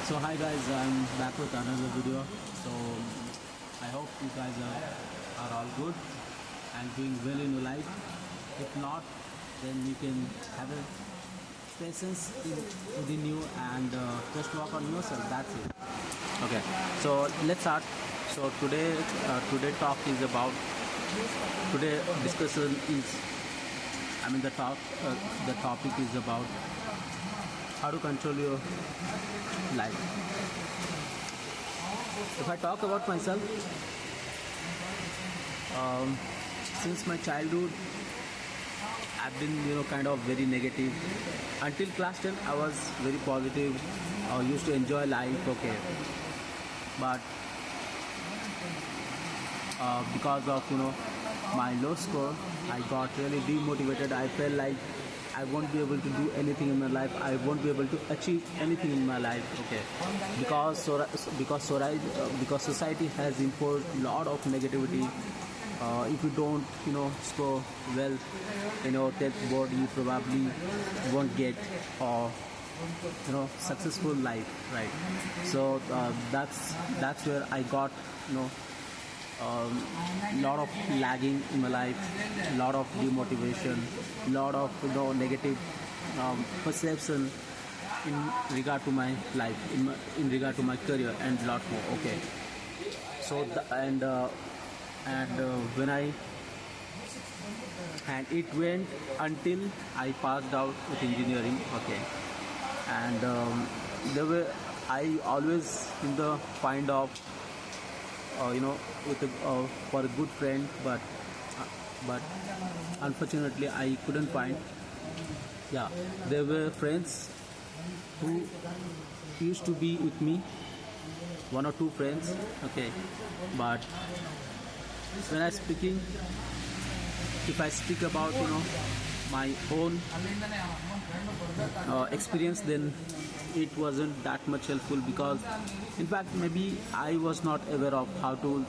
So hi guys, I'm back with another video. So I hope you guys are all good and doing well in your life. If not, then you can have a patience within you and just work on yourself. That's it. Okay. So let's start. So today talk is about today discussion is the topic is about how to control your life. If I talk about myself, since my childhood, I've been kind of very negative. Until class 10, I was very positive. I used to enjoy life. Okay, but because of my low score, I got really demotivated. I felt like I won't be able to do anything in my life. I won't be able to achieve anything in my life. Okay, because society has imposed a lot of negativity. If you don't score well in your 10th board, you probably won't get or successful life, right? So that's where I got lot of lagging in my life, lot of demotivation, lot of negative perception in regard to my life, in regard to my career, and lot more. Okay, so when I and it went until I passed out with engineering. Okay, and there were I always in the find of for a good friend, but unfortunately I couldn't find. Yeah, there were friends who used to be with me, one or two friends. Okay, but when if I speak about my own experience, then it wasn't that much helpful, because in fact maybe I was not aware of how to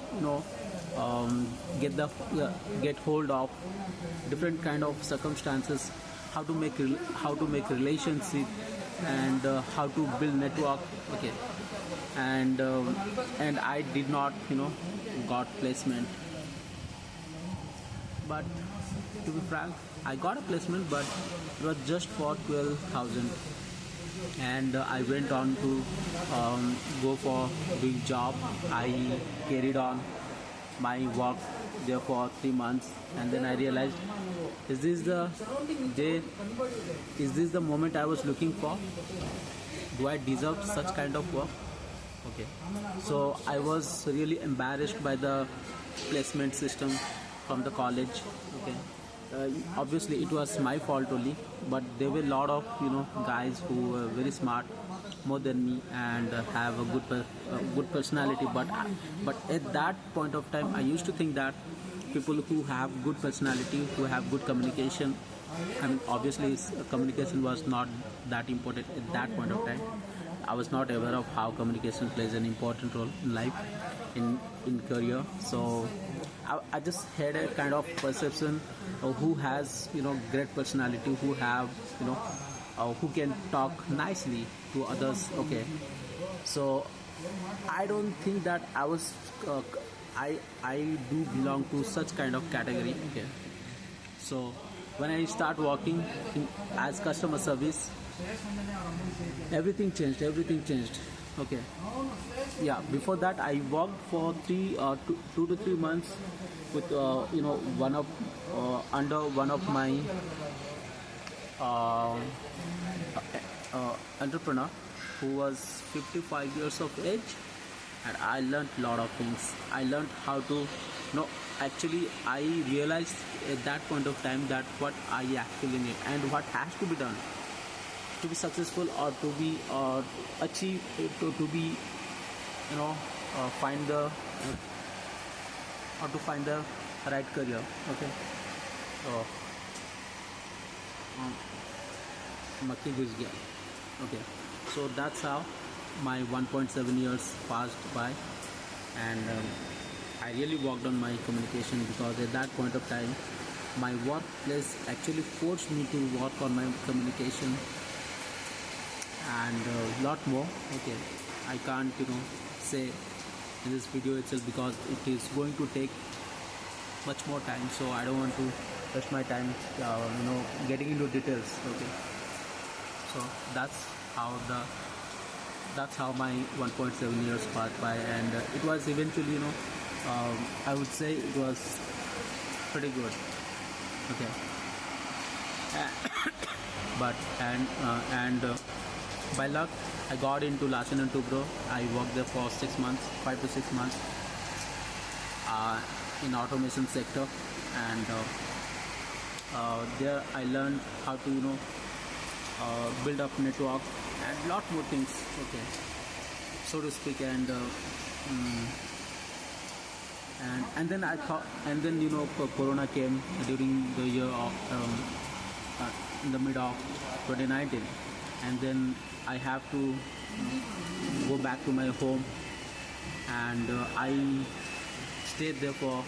get hold of different kind of circumstances, how to make relationship, and how to build network. Okay, and I did not got placement. But to be frank, I got a placement, but it was just for 12,000, and I went on to go for big job. I carried on my work there for 3 months, and then I realized, is this the moment I was looking for? Do I deserve such kind of work? Okay, so I was really embarrassed by the placement system from the college. Okay, obviously it was my fault only, but there were a lot of guys who were very smart, more than me, and have a good personality. But at that point of time, I used to think that people who have good personality, who have good communication, obviously communication was not that important at that point of time. I was not aware of how communication plays an important role in life, in career. So I just had a kind of perception of who has great personality, who have who can talk nicely to others. Okay, so I don't think that I was I do belong to such kind of category. Okay, so when I start working as customer service, everything changed. Okay, yeah, before that I worked for 2 to 3 months with one of under one of my entrepreneur who was 55 years of age, and I learned a lot of things. I learned how to actually I realized at that point of time that what I actually need and what has to be done to be successful, or to be achieve, to be find the or to find the right career. Okay, so मक्खी घुस गया. Okay, so that's how my 1.7 years passed by, and I really worked on my communication, because at that point of time my workplace actually forced me to work on my communication and lot more. Okay, I can't say in this video itself because it is going to take much more time, so I don't want to waste my time getting into details. Okay, so that's how my 1.7 years passed by, and it was eventually I would say it was pretty good. Okay. But by luck I got into Larsen and Toubro. I worked there for 6 months, 5 to 6 months, in automation sector, and there I learned how to build up network and lot more things, okay, so to speak. And then I thought, and then Corona came during the year of in the mid of 2019, and then I have to go back to my home, and I stayed there for,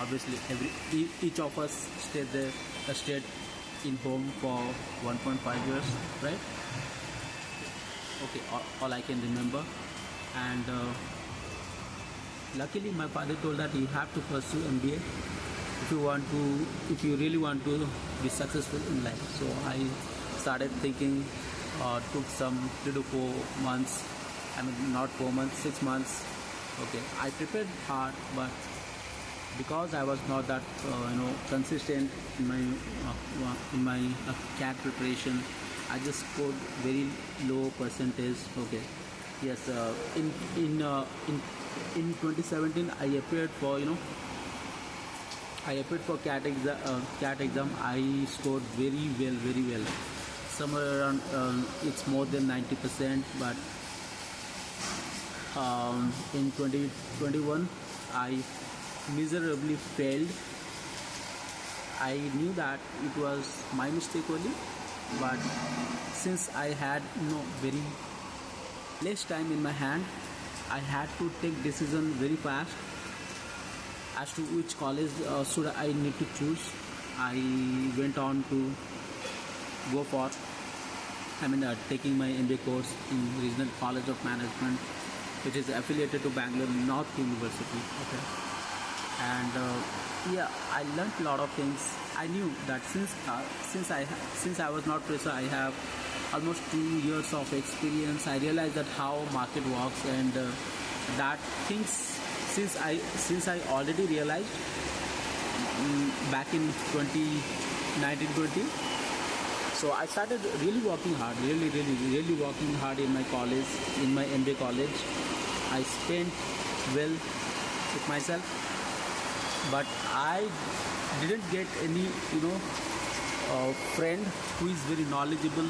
obviously each of us stayed in home for 1.5 years, right? Okay, all I can remember. And luckily my father told that you have to pursue MBA if you really want to be successful in life. So I started thinking, took some 3 to 4 months, I mean not 4 months, 6 months. Okay, I prepared hard, but because I was not that consistent in my CAT preparation, I just scored very low percentage. Okay, yes, in 2017 I appeared for CAT exam. I scored very well, somewhere around it's more than 90%. But in 2021 I miserably failed. I knew that it was my mistake only, but since I had very less time in my hand, I had to take decision very fast as to which college should I need to choose. I went on to go for taking my MBA course in Regional College of Management, which is affiliated to Bangalore North University. Okay, and yeah, I learned a lot of things. I knew that since I was not fresher, I have almost 2 years of experience. I realized that how market works, and that things since I already realized back in 2019-20. So I started really working hard, really working hard in my college, in my MBA college. I spent well with myself, but I didn't get any friend who is very knowledgeable.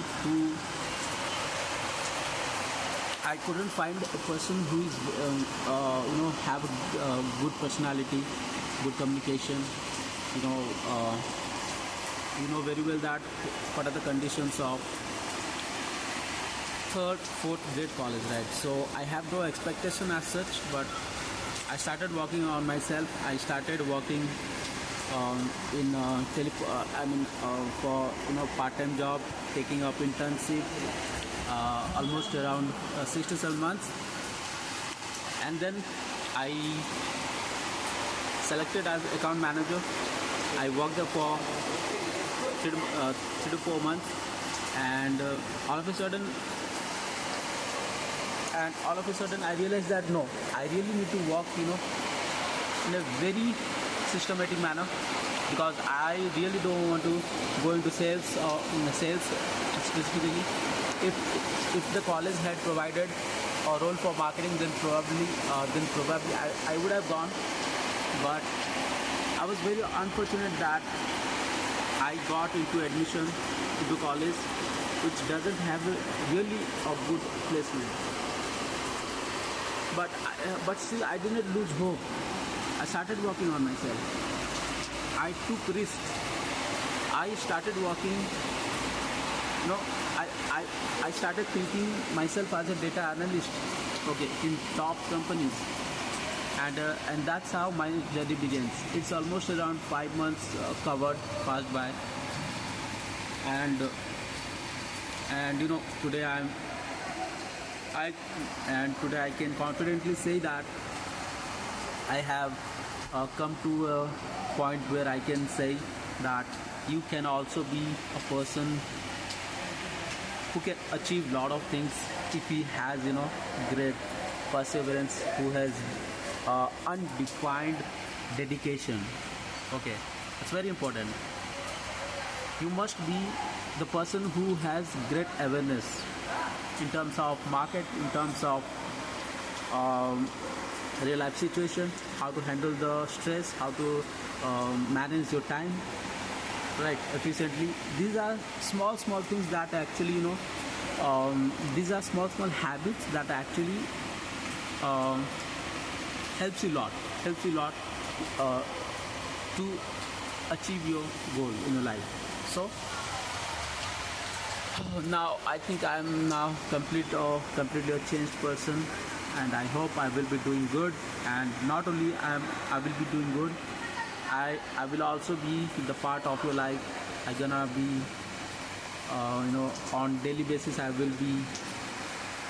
I couldn't find a person who is have a good personality, good communication. You know very well that what are the conditions of 3rd, 4th grade college, right? So I have no expectation as such, but I started working on myself. I started working in for part-time job, taking up internship, almost around 6 to 7 months, and then I selected as account manager. I worked there for 3 to 4 months, and all of a sudden I realized that no, I really need to work in a very systematic manner, because I really don't want to go into sales or sales specifically. If the college had provided a role for marketing, then probably I would have gone. But I was very unfortunate that I got into admission into college which doesn't have really a good placement. But still I didn't lose hope. I started working on myself. I took risks. I started working. I started thinking myself as a data analyst, okay, in top companies, and that's how my journey begins. It's almost around 5 months passed by, and today I'm I and today I can confidently say that I have come to a point where I can say that you can also be a person who can achieve lot of things if he has great perseverance, who has undefined dedication. Okay, it's very important. You must be the person who has great awareness in terms of market, in terms of um, real life situation, how to handle the stress, how to manage your time right efficiently. These are small things that actually these are small habits that actually um, helps you lot uh, to achieve your goal in your life. So now I think I'm now completely a changed person, and I hope I will be doing good. And not only I will be doing good, I will also be the part of your life. I gonna be on daily basis. I will be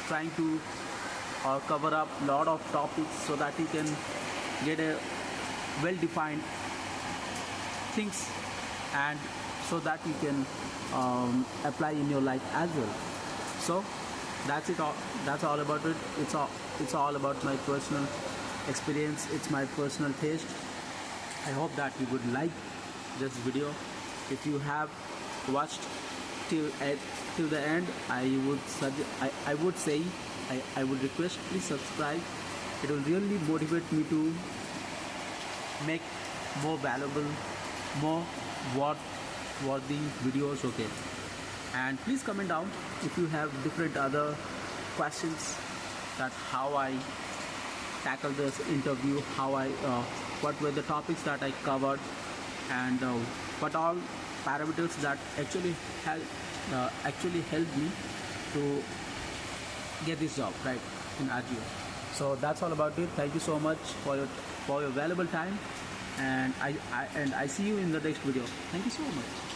trying to cover up lot of topics so that you can get a well defined things, and so that you can apply in your life as well. So that's it all. That's all about it. It's all about my personal experience. It's my personal taste. I hope that you would like this video. If you have watched till the end, I would say I would request, please subscribe. It will really motivate me to make more valuable, more worthy videos. Okay, and please comment down if you have different other questions, that how I tackle this interview, how I what were the topics that I covered, and what all parameters that actually helped me to get this job right in Agio. So that's all about it. Thank you so much for your valuable time, and I see you in the next video. Thank you so much.